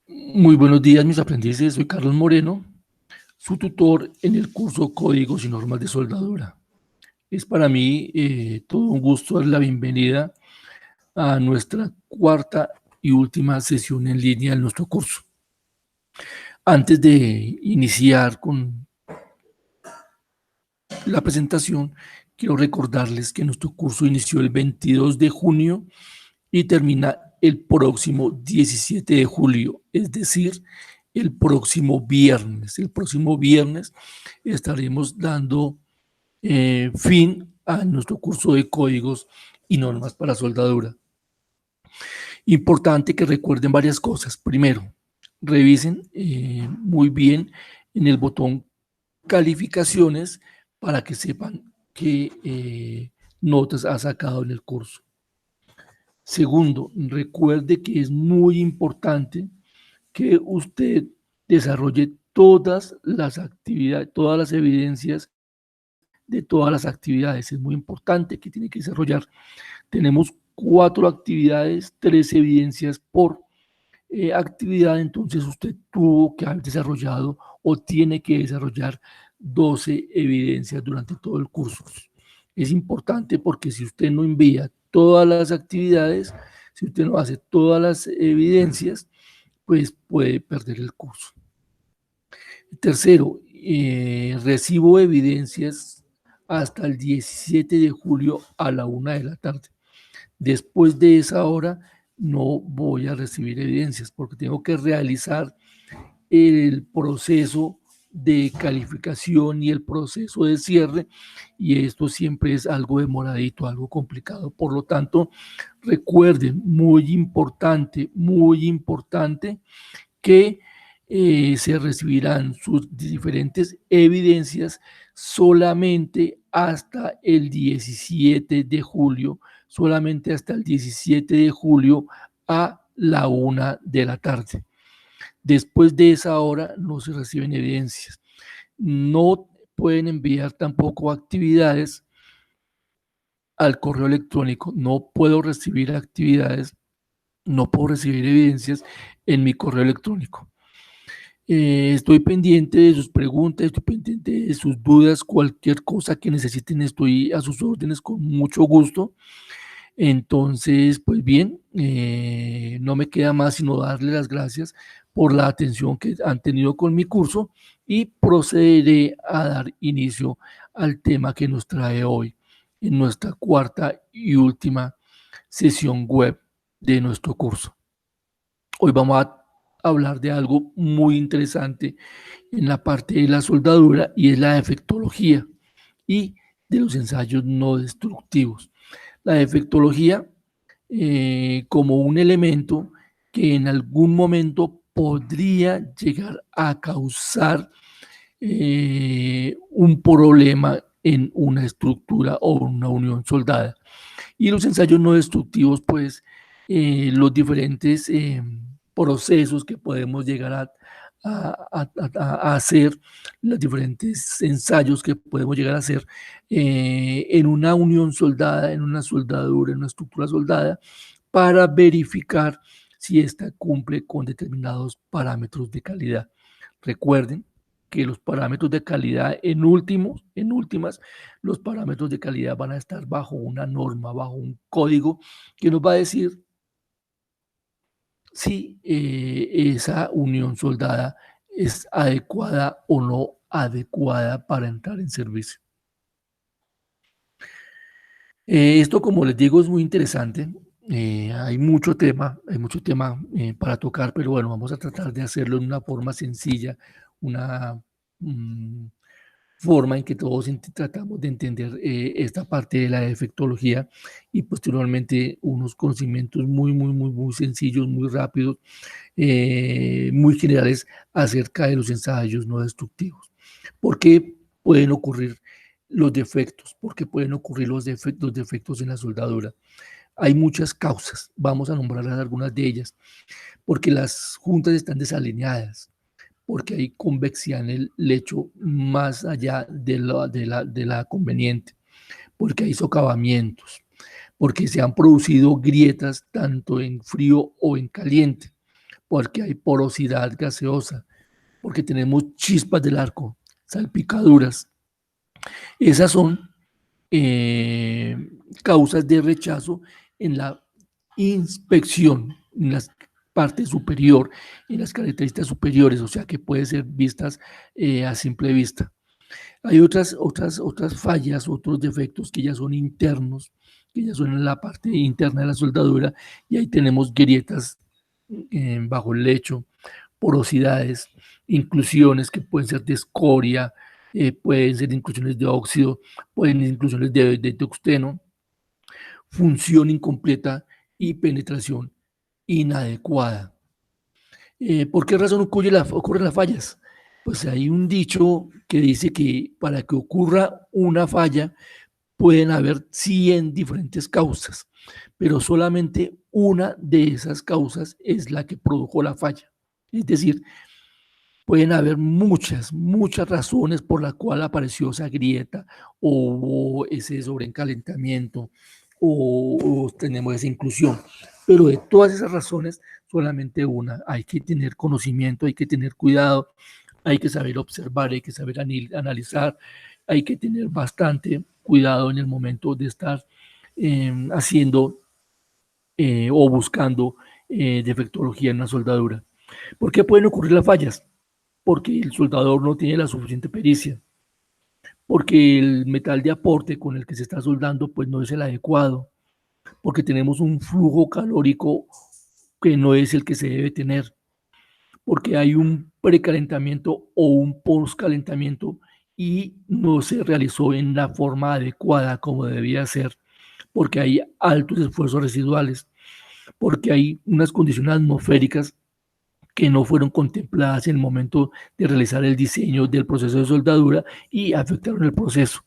Muy buenos días, mis aprendices. Soy Carlos Moreno, su tutor en el curso Códigos y Normas de Soldadura. Es para mí todo un gusto dar la bienvenida a nuestra cuarta y última sesión en línea de nuestro curso. Antes de iniciar con la presentación, quiero recordarles que nuestro curso inició el 22 de junio y termina el próximo 17 de julio, es decir, el próximo viernes. El próximo viernes estaremos dando fin a nuestro curso de códigos y normas para soldadura. Importante que recuerden varias cosas. Primero, revisen muy bien en el botón calificaciones para que sepan qué notas ha sacado en el curso. Segundo, recuerde que es muy importante que usted desarrolle todas las actividades, todas las evidencias de todas las actividades. Es muy importante que tiene que desarrollar. Tenemos 4 actividades, 3 evidencias por actividad, entonces usted tuvo que haber desarrollado o tiene que desarrollar 12 evidencias durante todo el curso. Es importante porque si usted no envía todas las actividades, si usted no hace todas las evidencias, pues puede perder el curso. Tercero, recibo evidencias hasta el 17 de julio a la 1 de la tarde. Después de esa hora no voy a recibir evidencias porque tengo que realizar el proceso de calificación y el proceso de cierre, y esto siempre es algo demoradito, algo complicado. Por lo tanto, recuerden, muy importante que se recibirán sus diferentes evidencias solamente hasta el 17 de julio, solamente hasta el 17 de julio a la 1 de la tarde. Después de esa hora no se reciben evidencias. No pueden enviar tampoco actividades al correo electrónico. No puedo recibir actividades, no puedo recibir evidencias en mi correo electrónico. Estoy pendiente de sus preguntas, estoy pendiente de sus dudas, cualquier cosa que necesiten, estoy a sus órdenes con mucho gusto. Entonces, pues bien, no me queda más sino darle las gracias por la atención que han tenido con mi curso y procederé a dar inicio al tema que nos trae hoy en nuestra cuarta y última sesión web de nuestro curso. Hoy vamos a hablar de algo muy interesante en la parte de la soldadura y es la defectología y de los ensayos no destructivos. La defectología como un elemento que en algún momento podría llegar a causar un problema en una estructura o una unión soldada. Y los ensayos no destructivos, pues los diferentes procesos que podemos llegar a hacer, los diferentes ensayos que podemos llegar a hacer en una unión soldada, en una soldadura, en una estructura soldada, para verificar si ésta cumple con determinados parámetros de calidad. Recuerden que los parámetros de calidad en últimas, los parámetros de calidad van a estar bajo una norma, bajo un código que nos va a decir si esa unión soldada es adecuada o no adecuada para entrar en servicio. Esto, como les digo, es muy interesante. Hay mucho tema para tocar, pero bueno, vamos a tratar de hacerlo en una forma sencilla, una mm, forma en que todos tratamos de entender esta parte de la defectología y posteriormente unos conocimientos muy sencillos, muy rápidos, muy generales acerca de los ensayos no destructivos. ¿Por qué pueden ocurrir los defectos? ¿Por qué pueden ocurrir los defectos en la soldadura? Hay muchas causas, vamos a nombrar algunas de ellas, porque las juntas están desalineadas, porque hay convexidad en el lecho más allá de la conveniente, porque hay socavamientos, porque se han producido grietas tanto en frío o en caliente, porque hay porosidad gaseosa, porque tenemos chispas del arco, salpicaduras. Esas son eh, causas de rechazo en la inspección, en la parte superior, en las características superiores, o sea que puede ser vistas a simple vista. Hay otras fallas, otros defectos que ya son internos, que ya son en la parte interna de la soldadura, y ahí tenemos grietas bajo el lecho, porosidades, inclusiones que pueden ser de escoria, pueden ser inclusiones de óxido, pueden ser inclusiones de tuxteno, función incompleta y penetración inadecuada. ¿Por qué razón ocurren las fallas? Pues hay un dicho que dice que para que ocurra una falla pueden haber 100 diferentes causas, pero solamente una de esas causas es la que produjo la falla. Es decir, pueden haber muchas razones por las cuales apareció esa grieta o hubo ese sobrecalentamiento o tenemos esa inclusión. Pero de todas esas razones, solamente una. Hay que tener conocimiento, hay que tener cuidado, hay que saber observar, hay que saber analizar, hay que tener bastante cuidado en el momento de estar haciendo o buscando defectología en una soldadura. ¿Por qué pueden ocurrir las fallas? Porque el soldador no tiene la suficiente pericia, porque el metal de aporte con el que se está soldando pues no es el adecuado, porque tenemos un flujo calórico que no es el que se debe tener, porque hay un precalentamiento o un postcalentamiento y no se realizó en la forma adecuada como debía ser, porque hay altos esfuerzos residuales, porque hay unas condiciones atmosféricas que no fueron contempladas en el momento de realizar el diseño del proceso de soldadura y afectaron el proceso,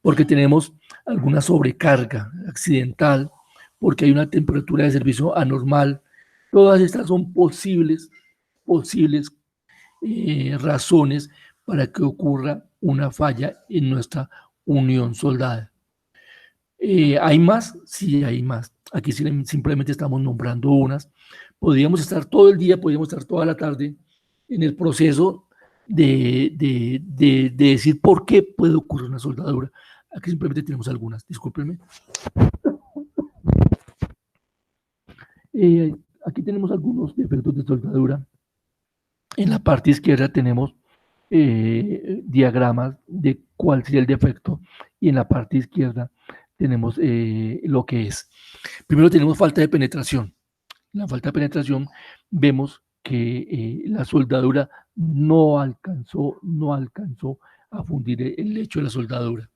porque tenemos alguna sobrecarga accidental, porque hay una temperatura de servicio anormal. Todas estas son posibles razones para que ocurra una falla en nuestra unión soldada. ¿Hay más? Sí, hay más. Aquí simplemente estamos nombrando unas. Podríamos estar todo el día, podríamos estar toda la tarde en el proceso de decir por qué puede ocurrir una soldadura. Aquí simplemente tenemos algunas, discúlpenme. Eh, Aquí tenemos algunos defectos de soldadura. En la parte izquierda tenemos diagramas de cuál sería el defecto y en la parte izquierda tenemos lo que es. Primero tenemos falta de penetración. En la falta de penetración vemos que la soldadura no alcanzó a fundir el lecho de la soldadura.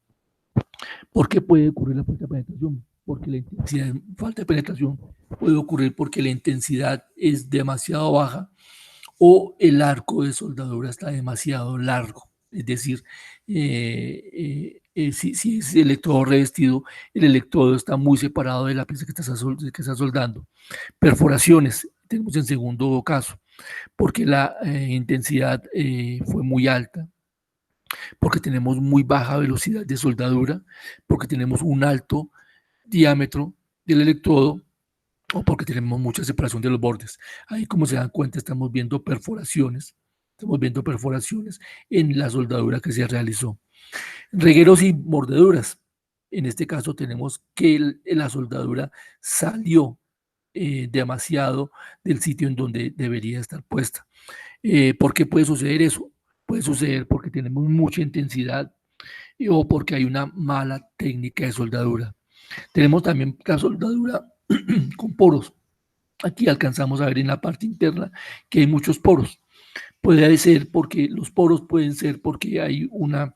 ¿Por qué puede ocurrir la falta de penetración? Porque la intensidad de falta de penetración puede ocurrir porque la intensidad es demasiado baja o el arco de soldadura está demasiado largo. Es decir, si es electrodo revestido, el electrodo está muy separado de la pieza que está soldando. Perforaciones, tenemos en segundo caso, porque la intensidad fue muy alta, porque tenemos muy baja velocidad de soldadura, porque tenemos un alto diámetro del electrodo o porque tenemos mucha separación de los bordes. Ahí, como se dan cuenta, estamos viendo perforaciones en la soldadura que se realizó. Regueros y mordeduras. En este caso tenemos que la soldadura salió demasiado del sitio en donde debería estar puesta. ¿Por qué puede suceder eso? Puede suceder porque tenemos mucha intensidad o porque hay una mala técnica de soldadura. Tenemos también la soldadura con poros. Aquí alcanzamos a ver en la parte interna que hay muchos poros. Puede ser porque los poros pueden ser porque hay un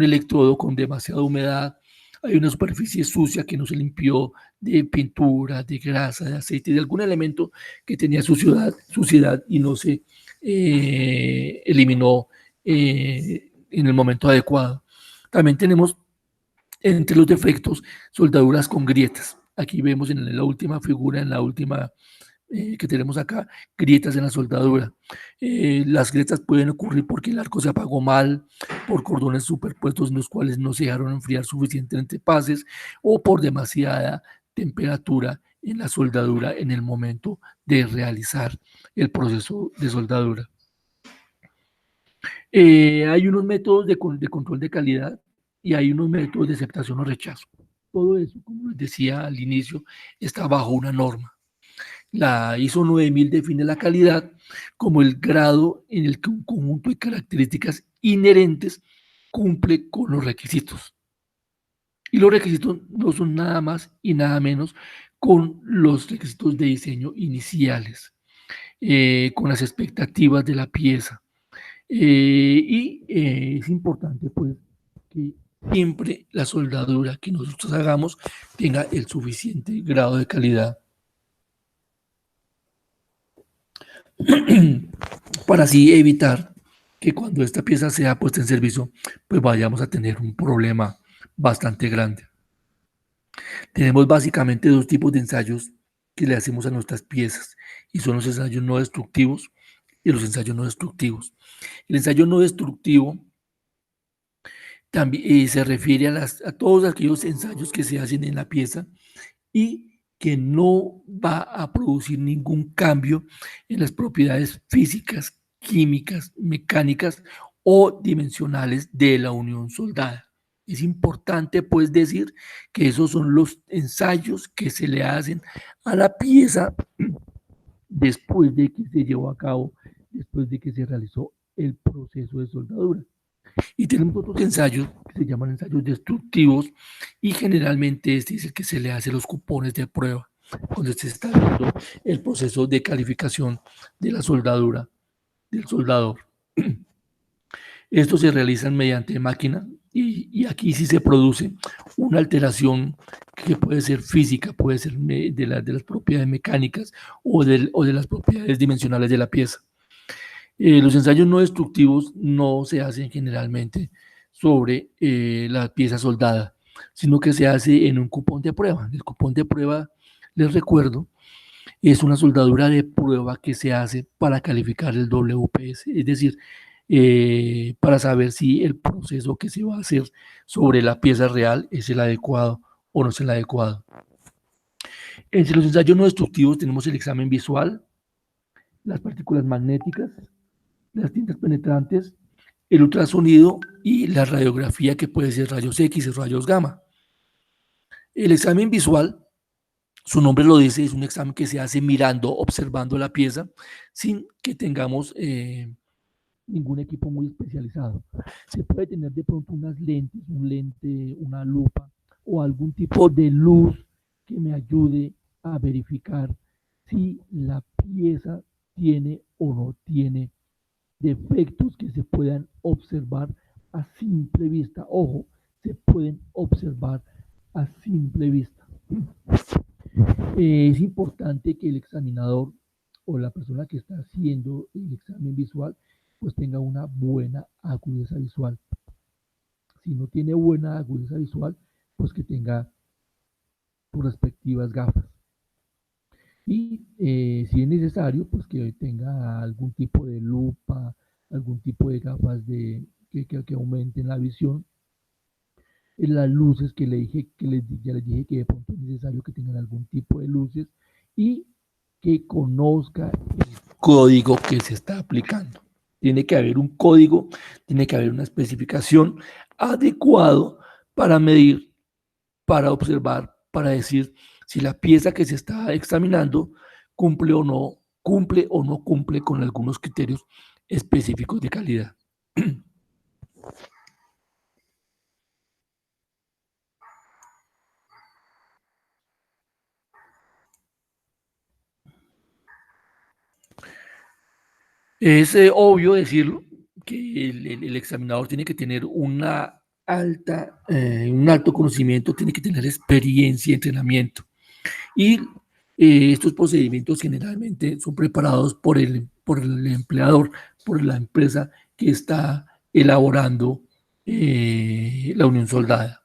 electrodo con demasiada humedad, hay una superficie sucia que no se limpió de pintura, de grasa, de aceite, de algún elemento que tenía suciedad y no se eliminó en el momento adecuado. También tenemos entre los defectos soldaduras con grietas. Aquí vemos en la última figura, en la última que tenemos acá, grietas en la soldadura. Las grietas pueden ocurrir porque el arco se apagó mal, por cordones superpuestos en los cuales no se dejaron enfriar suficientemente pases o por demasiada temperatura en la soldadura en el momento de realizar el proceso de soldadura. Hay unos métodos de control de calidad y hay unos métodos de aceptación o rechazo. Todo eso, como les decía al inicio, está bajo una norma. La ISO 9000 define la calidad como el grado en el que un conjunto de características inherentes cumple con los requisitos. Y los requisitos no son nada más y nada menos con los requisitos de diseño iniciales, con las expectativas de la pieza. Es importante pues que siempre la soldadura que nosotros hagamos tenga el suficiente grado de calidad para así evitar que cuando esta pieza sea puesta en servicio, pues vayamos a tener un problema bastante grande. Tenemos básicamente dos tipos de ensayos que le hacemos a nuestras piezas y son los ensayos no destructivos y los ensayos no destructivos. El ensayo no destructivo también se refiere a todos aquellos ensayos que se hacen en la pieza y que no va a producir ningún cambio en las propiedades físicas, químicas, mecánicas o dimensionales de la unión soldada. Es importante pues decir que esos son los ensayos que se le hacen a la pieza después de que se llevó a cabo, después de que se realizó el proceso de soldadura. Y tenemos otros ensayos que se llaman ensayos destructivos y generalmente este es el que se le hace los cupones de prueba, donde se está dando el proceso de calificación de la soldadura del soldador. Estos se realizan mediante máquina y aquí sí se produce una alteración que puede ser física, puede ser de las propiedades mecánicas o de las propiedades dimensionales de la pieza. Los ensayos no destructivos no se hacen generalmente sobre la pieza soldada, sino que se hace en un cupón de prueba. El cupón de prueba, les recuerdo, es una soldadura de prueba que se hace para calificar el WPS, es decir, para saber si el proceso que se va a hacer sobre la pieza real es el adecuado o no es el adecuado. Entre los ensayos no destructivos tenemos el examen visual, las partículas magnéticas, las tintas penetrantes, el ultrasonido y la radiografía que puede ser rayos X y rayos gamma. El examen visual, su nombre lo dice, es un examen que se hace mirando, observando la pieza sin que tengamos ningún equipo muy especializado. Se puede tener de pronto unas lentes, un lente, una lupa o algún tipo de luz que me ayude a verificar si la pieza tiene o no tiene defectos que se puedan observar a simple vista. Ojo, se pueden observar a simple vista. Es importante que el examinador o la persona que está haciendo el examen visual pues tenga una buena agudeza visual. Si no tiene buena agudeza visual, pues que tenga sus respectivas gafas. Y si es necesario, pues que tenga algún tipo de lupa, algún tipo de gafas que aumenten la visión. Las luces que le dije, ya les dije que de pronto es necesario que tengan algún tipo de luces y que conozca el código que se está aplicando. Tiene que haber un código, tiene que haber una especificación adecuado para medir, para observar, para decir si la pieza que se está examinando cumple o no cumple con algunos criterios específicos de calidad. Es obvio decirlo que el examinador tiene que tener un alto conocimiento, tiene que tener experiencia y entrenamiento. Y estos procedimientos generalmente son preparados por el empleador, por la empresa que está elaborando la unión soldada.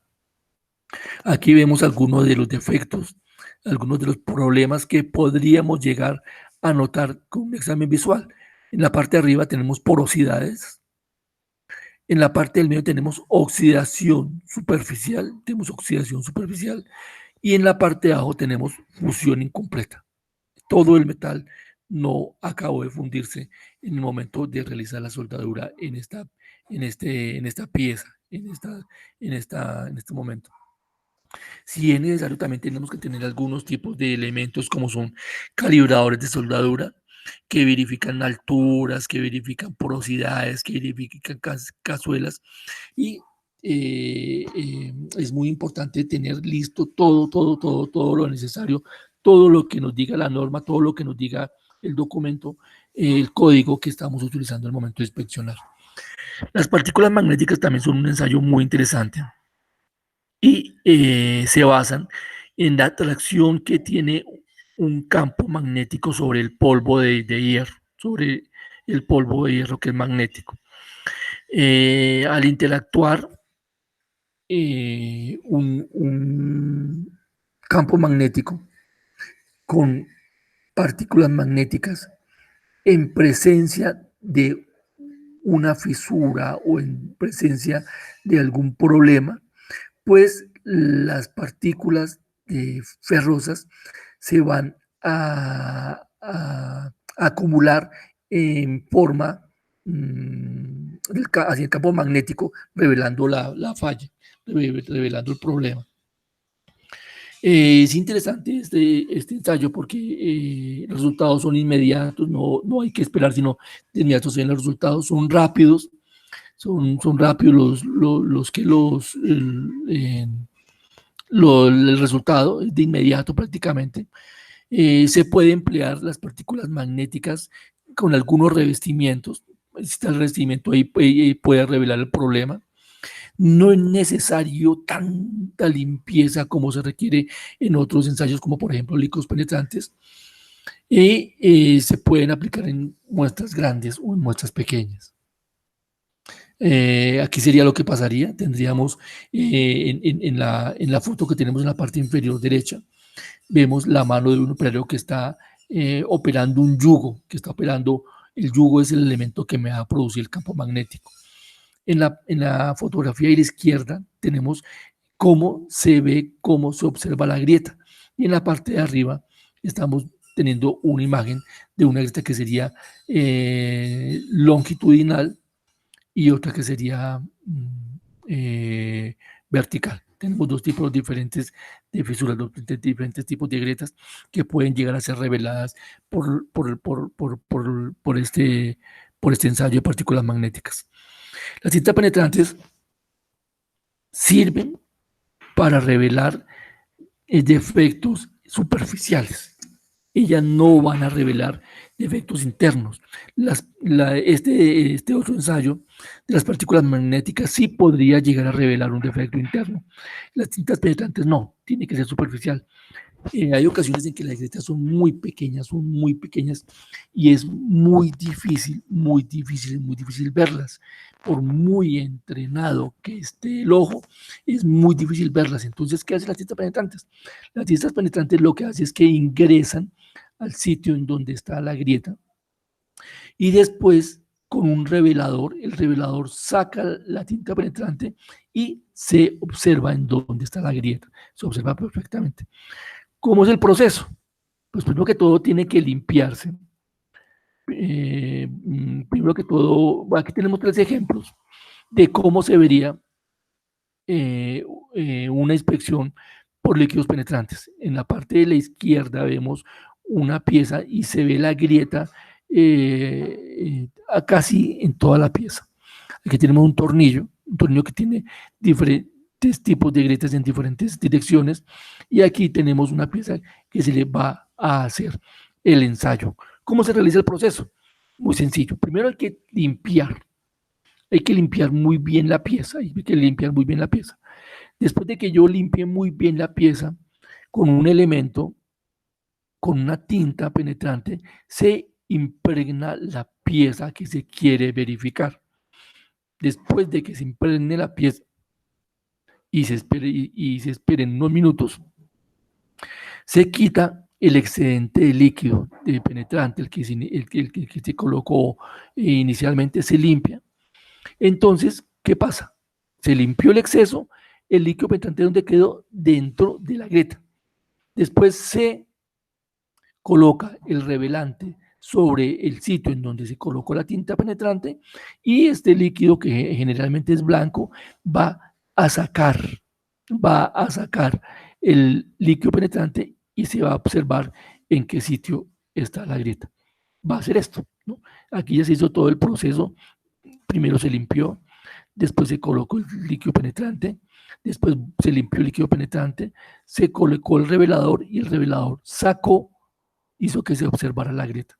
Aquí vemos algunos de los defectos, algunos de los problemas que podríamos llegar a notar con un examen visual. En la parte de arriba tenemos porosidades, en la parte del medio tenemos oxidación superficial Y en la parte de abajo tenemos fusión incompleta. Todo el metal no acabó de fundirse en el momento de realizar la soldadura en esta pieza, en este momento. Si es necesario, también tenemos que tener algunos tipos de elementos como son calibradores de soldadura que verifican alturas, que verifican porosidades, que verifican cazuelas y es muy importante tener listo todo lo necesario, todo lo que nos diga la norma, todo lo que nos diga el documento, el código que estamos utilizando al momento de inspeccionar. Las partículas magnéticas también son un ensayo muy interesante y se basan en la atracción que tiene un campo magnético sobre el polvo de hierro, sobre el polvo de hierro que es magnético. Al interactuar un campo magnético con partículas magnéticas en presencia de una fisura o en presencia de algún problema, pues las partículas ferrosas se van a acumular en forma hacia el campo magnético, revelando la falla, revelando el problema. Es interesante este ensayo porque los resultados son inmediatos, no hay que esperar, sino de inmediato se ven los resultados, son rápidos, son rápidos el resultado es de inmediato prácticamente. Se puede emplear las partículas magnéticas con algunos revestimientos. Si está el revestimiento ahí puede revelar el problema. No es necesario tanta limpieza como se requiere en otros ensayos, como por ejemplo líquidos penetrantes, y se pueden aplicar en muestras grandes o en muestras pequeñas. Aquí sería lo que pasaría. Tendríamos en la foto que tenemos en la parte inferior derecha, vemos la mano de un operario que está operando un yugo, que está operando, el yugo es el elemento que me va a producir el campo magnético. En la fotografía de la izquierda tenemos cómo se ve, cómo se observa la grieta. Y en la parte de arriba estamos teniendo una imagen de una grieta que sería longitudinal y otra que sería vertical. Tenemos dos tipos diferentes de fisuras, dos diferentes tipos de grietas que pueden llegar a ser reveladas por este ensayo de partículas magnéticas. Las cintas penetrantes sirven para revelar defectos superficiales. Ellas no van a revelar defectos internos. Este otro ensayo de las partículas magnéticas sí podría llegar a revelar un defecto interno. Las cintas penetrantes no, tiene que ser superficial. Hay ocasiones en que las grietas son muy pequeñas y es muy difícil verlas. Por muy entrenado que esté el ojo, es muy difícil verlas. Entonces, ¿qué hacen las cintas penetrantes? Las cintas penetrantes lo que hacen es que ingresan al sitio en donde está la grieta y después con un revelador, el revelador saca la tinta penetrante y se observa en dónde está la grieta. Se observa perfectamente. ¿Cómo es el proceso? Pues primero que todo tiene que limpiarse. Primero que todo, aquí tenemos 3 ejemplos de cómo se vería una inspección por líquidos penetrantes. En la parte de la izquierda vemos una pieza y se ve la grieta casi en toda la pieza. Aquí tenemos un tornillo que tiene diferentes tipos de grietas en diferentes direcciones y aquí tenemos una pieza que se le va a hacer el ensayo. ¿Cómo se realiza el proceso? Muy sencillo. Primero hay que limpiar muy bien la pieza, Después de que yo limpie muy bien la pieza con un elemento, con una tinta penetrante, se impregna la pieza que se quiere verificar. Después de que se impregne la pieza y se esperen unos minutos, se quita el excedente de líquido de penetrante, el que se colocó inicialmente, se limpia. Entonces, ¿qué pasa? Se limpió el exceso, el líquido penetrante donde quedó dentro de la grieta. Después se coloca el revelante sobre el sitio en donde se colocó la tinta penetrante y este líquido, que generalmente es blanco, va a sacar, va a sacar el líquido penetrante y se va a observar en qué sitio está la grieta. Va a hacer esto, ¿no? Aquí ya se hizo todo el proceso. Primero se limpió, después se colocó el líquido penetrante, después se limpió el líquido penetrante, se colocó el revelador y el revelador sacó, hizo que se observara la grieta.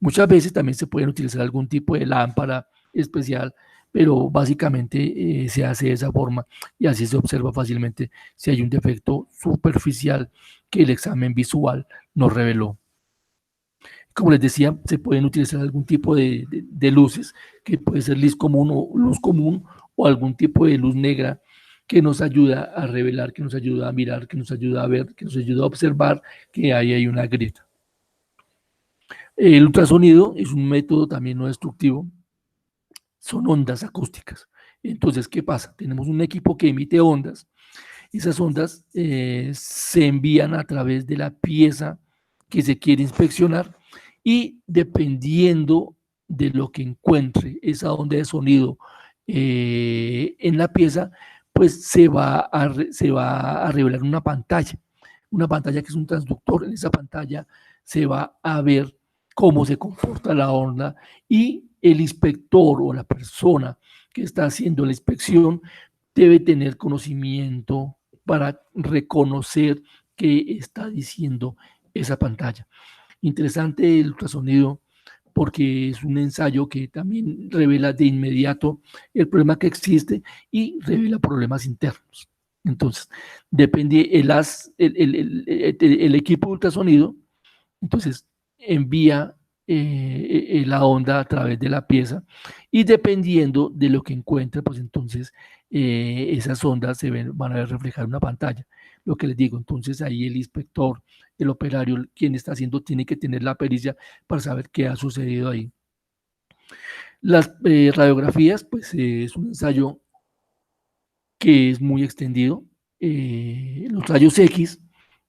Muchas veces también se pueden utilizar algún tipo de lámpara especial, pero básicamente se hace de esa forma y así se observa fácilmente si hay un defecto superficial que el examen visual no reveló. Como les decía, se pueden utilizar algún tipo de luces, que puede ser luz común o algún tipo de luz negra que nos ayuda a revelar, que nos ayuda a mirar, que nos ayuda a ver, que nos ayuda a observar que ahí hay una grieta. El ultrasonido es un método también no destructivo, son ondas acústicas. Entonces, ¿qué pasa? Tenemos un equipo que emite ondas. Esas ondas se envían a través de la pieza que se quiere inspeccionar y dependiendo de lo que encuentre esa onda de sonido en la pieza, pues se va a revelar una pantalla que es un transductor. En esa pantalla se va a ver cómo se comporta la onda y el inspector o la persona que está haciendo la inspección debe tener conocimiento para reconocer qué está diciendo esa pantalla. Interesante el ultrasonido porque es un ensayo que también revela de inmediato el problema que existe y revela problemas internos. Entonces, depende el equipo de ultrasonido, entonces envía la onda a través de la pieza y dependiendo de lo que encuentre, pues entonces esas ondas van a ver reflejar una pantalla. Lo que les digo, entonces ahí el inspector, el operario, quien está haciendo, tiene que tener la pericia para saber qué ha sucedido ahí. Las radiografías, pues es un ensayo que es muy extendido. Los rayos X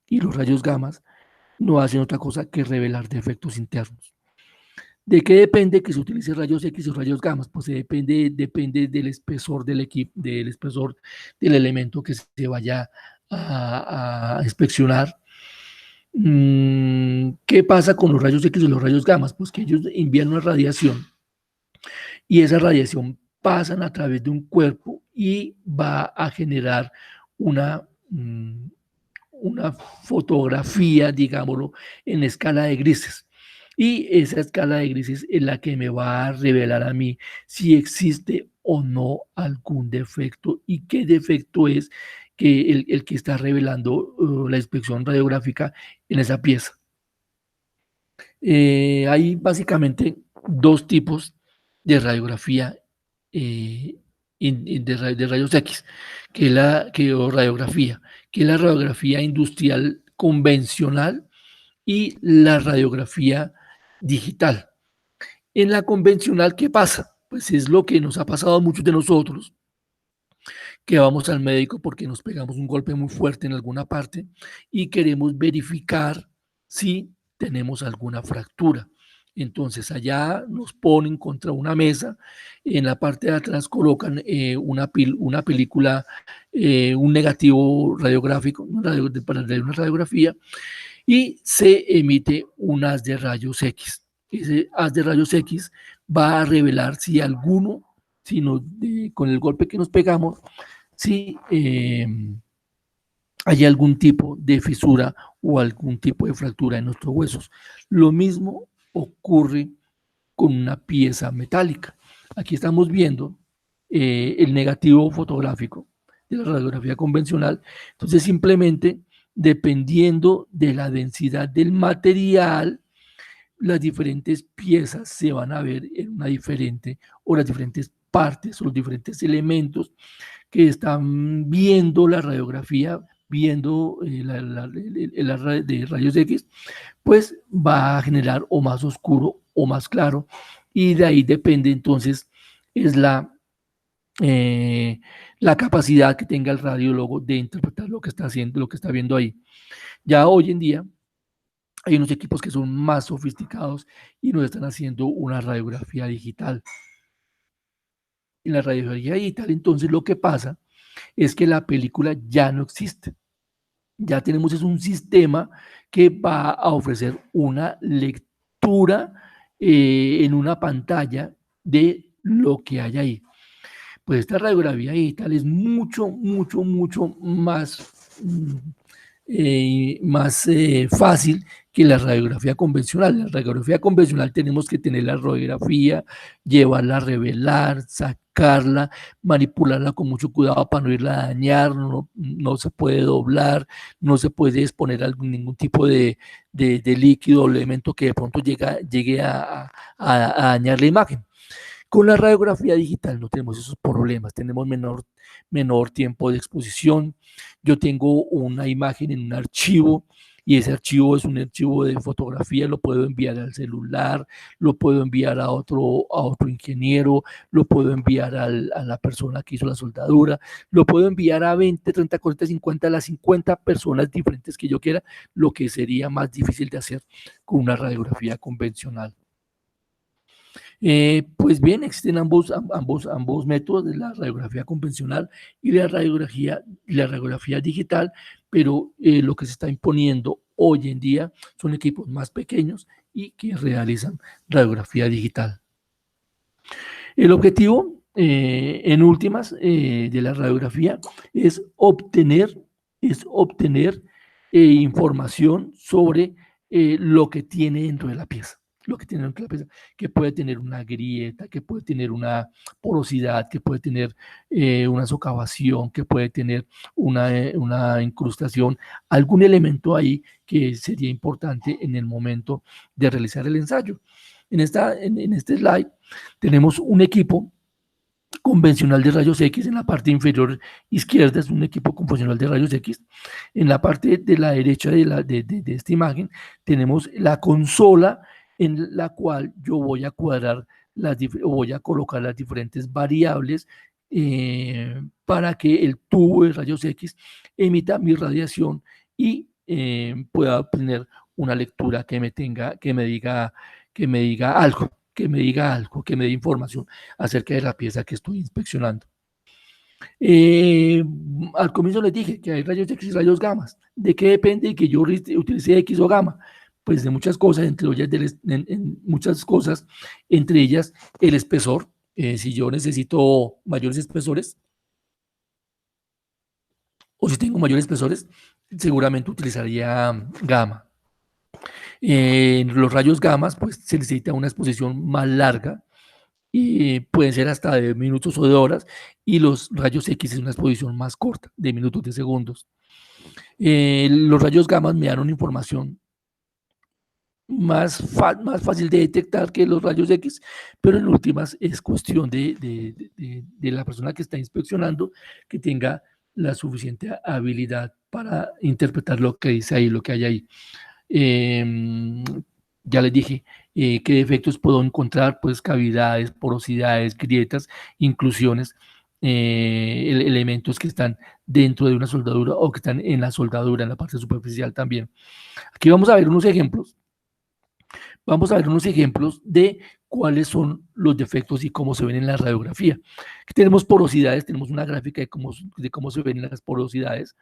y los rayos gamma no hacen otra cosa que revelar defectos internos. ¿De qué depende que se utilice rayos X o rayos gamma? Pues depende del espesor del equipo, del espesor del elemento que se vaya a inspeccionar. ¿Qué pasa con los rayos X o los rayos gamma? Pues que ellos envían una radiación y esa radiación pasan a través de un cuerpo y va a generar una, una fotografía, digámoslo, en escala de grises. Y esa escala de grises es la que me va a revelar a mí si existe o no algún defecto y qué defecto es que el que está revelando la inspección radiográfica en esa pieza. Hay básicamente dos tipos de radiografía de rayos X, o radiografía, que es la radiografía industrial convencional y la radiografía digital. En la convencional, ¿qué pasa? Pues es lo que nos ha pasado a muchos de nosotros, que vamos al médico porque nos pegamos un golpe muy fuerte en alguna parte y queremos verificar si tenemos alguna fractura. Entonces allá nos ponen contra una mesa, en la parte de atrás colocan una película, un negativo radiográfico, para una radiografía, y se emite un haz de rayos X. Ese haz de rayos X va a revelar si alguno, con el golpe que nos pegamos, si hay algún tipo de fisura o algún tipo de fractura en nuestros huesos. Lo mismo ocurre con una pieza metálica. Aquí estamos viendo el negativo fotográfico de la radiografía convencional. Entonces, simplemente, dependiendo de la densidad del material, las diferentes piezas se van a ver en una diferente, o las diferentes partes o los diferentes elementos que están viendo la radiografía, viendo de rayos X, pues va a generar o más oscuro o más claro, y de ahí depende entonces, es eh, la capacidad que tenga el radiólogo de interpretar lo que está haciendo, lo que está viendo ahí. Ya hoy en día hay unos equipos que son más sofisticados y nos están haciendo una radiografía digital. En la radiografía digital, entonces, lo que pasa es que la película ya no existe. Ya tenemos es un sistema que va a ofrecer una lectura en una pantalla de lo que hay ahí. Pues esta radiografía digital es mucho, mucho, mucho más fácil que la radiografía convencional. La radiografía convencional tenemos que tener la radiografía, llevarla a revelar, sacarla, manipularla con mucho cuidado para no irla a dañar, no se puede doblar, no se puede exponer ningún tipo de líquido o elemento que de pronto llegue a dañar la imagen. Con la radiografía digital no tenemos esos problemas, tenemos menor tiempo de exposición. Yo tengo una imagen en un archivo y ese archivo es un archivo de fotografía, lo puedo enviar al celular, lo puedo enviar a otro ingeniero, lo puedo enviar a la persona que hizo la soldadura, lo puedo enviar a 20, 30, 40, 50, a las 50 personas diferentes que yo quiera, lo que sería más difícil de hacer con una radiografía convencional. Pues bien, existen ambos métodos de la radiografía convencional y la radiografía digital, pero lo que se está imponiendo hoy en día son equipos más pequeños y que realizan radiografía digital. El objetivo, en últimas, de la radiografía es obtener información sobre lo que tiene dentro de la pieza. Lo que tiene dentro de la pieza, que puede tener una grieta, que puede tener una porosidad, que puede tener una socavación, que puede tener una incrustación, algún elemento ahí que sería importante en el momento de realizar el ensayo. En este slide tenemos un equipo convencional de rayos X en la parte inferior izquierda, es un equipo convencional de rayos X. En la parte de la derecha de esta imagen tenemos la consola en la cual yo voy a cuadrar o voy a colocar las diferentes variables para que el tubo de rayos X emita mi radiación y pueda obtener una lectura que me diga algo, que me dé información acerca de la pieza que estoy inspeccionando. Eh, Al comienzo les dije que hay rayos X y rayos gamma. ¿De qué depende que yo utilice X o gamma? Pues de muchas cosas, muchas cosas, entre ellas el espesor. Si yo necesito mayores espesores o si tengo mayores espesores, seguramente utilizaría gamma. En los rayos gamma, pues se necesita una exposición más larga y pueden ser hasta de minutos o de horas, y los rayos X es una exposición más corta, de minutos, de segundos. Los rayos gamma me dan una información más fácil de detectar que los rayos X, pero en últimas es cuestión de la persona que está inspeccionando que tenga la suficiente habilidad para interpretar lo que dice ahí, lo que hay ahí. Eh, ya les dije qué defectos puedo encontrar, pues cavidades, porosidades, grietas, inclusiones, elementos que están dentro de una soldadura o que están en la soldadura, en la parte superficial también. Aquí vamos a ver unos ejemplos. Vamos a ver unos ejemplos de cuáles son los defectos y cómo se ven en la radiografía. Aquí tenemos porosidades, tenemos una gráfica de cómo se ven las porosidades.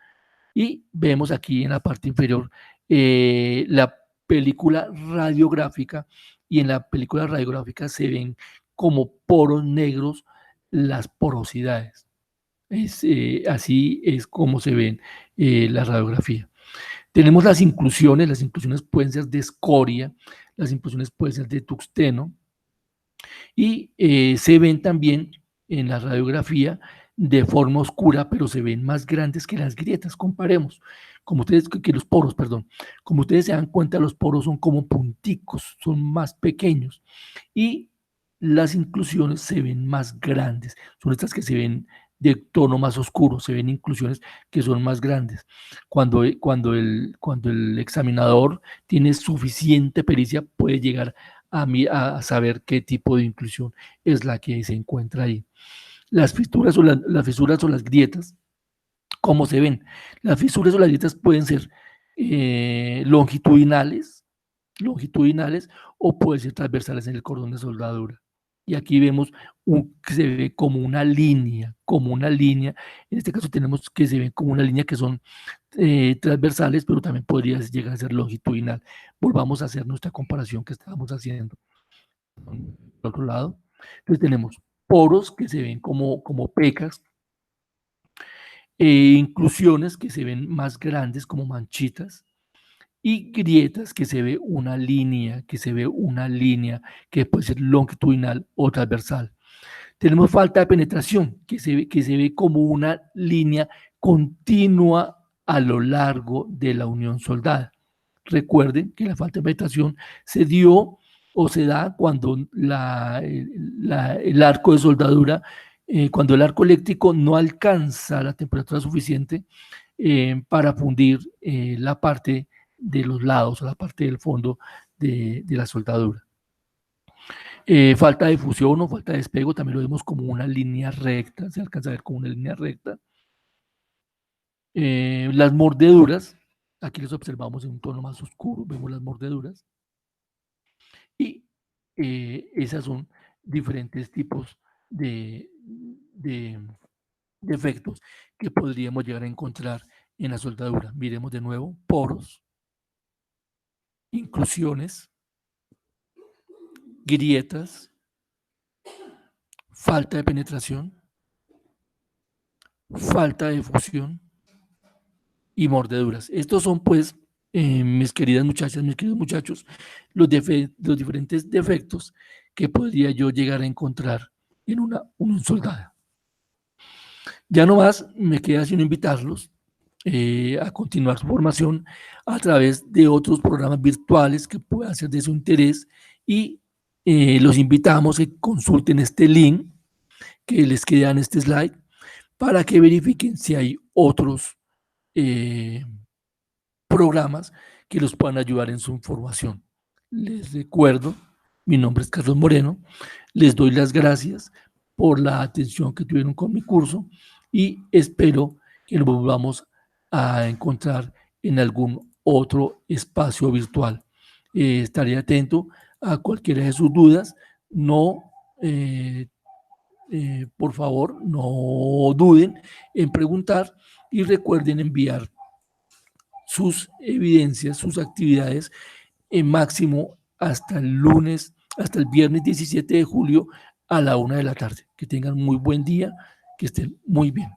Y vemos aquí en la parte inferior la película radiográfica, y en la película radiográfica se ven como poros negros las porosidades. Así es como se ven la radiografía. Tenemos las inclusiones pueden ser de escoria, las inclusiones pueden ser de tuxteno, y se ven también en la radiografía de forma oscura, pero se ven más grandes que las grietas. Comparemos, que los poros, perdón. Como ustedes se dan cuenta, los poros son como punticos, son más pequeños, y las inclusiones se ven más grandes. Son estas que se ven de tono más oscuro, se ven inclusiones que son más grandes. Cuando el examinador tiene suficiente pericia, puede llegar a saber qué tipo de inclusión es la que se encuentra ahí. Las fisuras o las fisuras o las grietas, ¿cómo se ven? Las fisuras o las grietas pueden ser longitudinales, o pueden ser transversales en el cordón de soldadura. Y aquí vemos que se ve como una línea, En este caso tenemos que se ven como una línea que son transversales, pero también podría llegar a ser longitudinal. Volvamos a hacer nuestra comparación que estábamos haciendo. Por otro lado, entonces tenemos poros que se ven como pecas, inclusiones que se ven más grandes como manchitas, y grietas que se ve una línea, que puede ser longitudinal o transversal. Tenemos falta de penetración, que se ve como una línea continua a lo largo de la unión soldada. Recuerden que la falta de penetración se dio o se da cuando el arco de soldadura, cuando el arco eléctrico no alcanza la temperatura suficiente para fundir la parte de los lados o la parte del fondo de la soldadura. Falta de fusión o falta de despego también lo vemos como una línea recta, se alcanza a ver como una línea recta. Las mordeduras, aquí las observamos en un tono más oscuro, vemos las mordeduras. Y esas son diferentes tipos de defectos que podríamos llegar a encontrar en la soldadura. Miremos de nuevo, poros, inclusiones, grietas, falta de penetración, falta de fusión y mordeduras. Estos son, pues, mis queridas muchachas, mis queridos muchachos, los diferentes defectos que podría yo llegar a encontrar en una soldada. Ya no más me queda sino invitarlos a continuar su formación a través de otros programas virtuales que puedan ser de su interés, y los invitamos a que consulten este link que les queda en este slide para que verifiquen si hay otros programas que los puedan ayudar en su formación. Les recuerdo, mi nombre es Carlos Moreno, les doy las gracias por la atención que tuvieron con mi curso y espero que nos volvamos a encontrar en algún otro espacio virtual. Estaré atento a cualquiera de sus dudas. No, por favor, no duden en preguntar y recuerden enviar sus evidencias, sus actividades en máximo hasta el lunes, hasta el viernes 17 de julio a la 1 de la tarde. Que tengan muy buen día, que estén muy bien.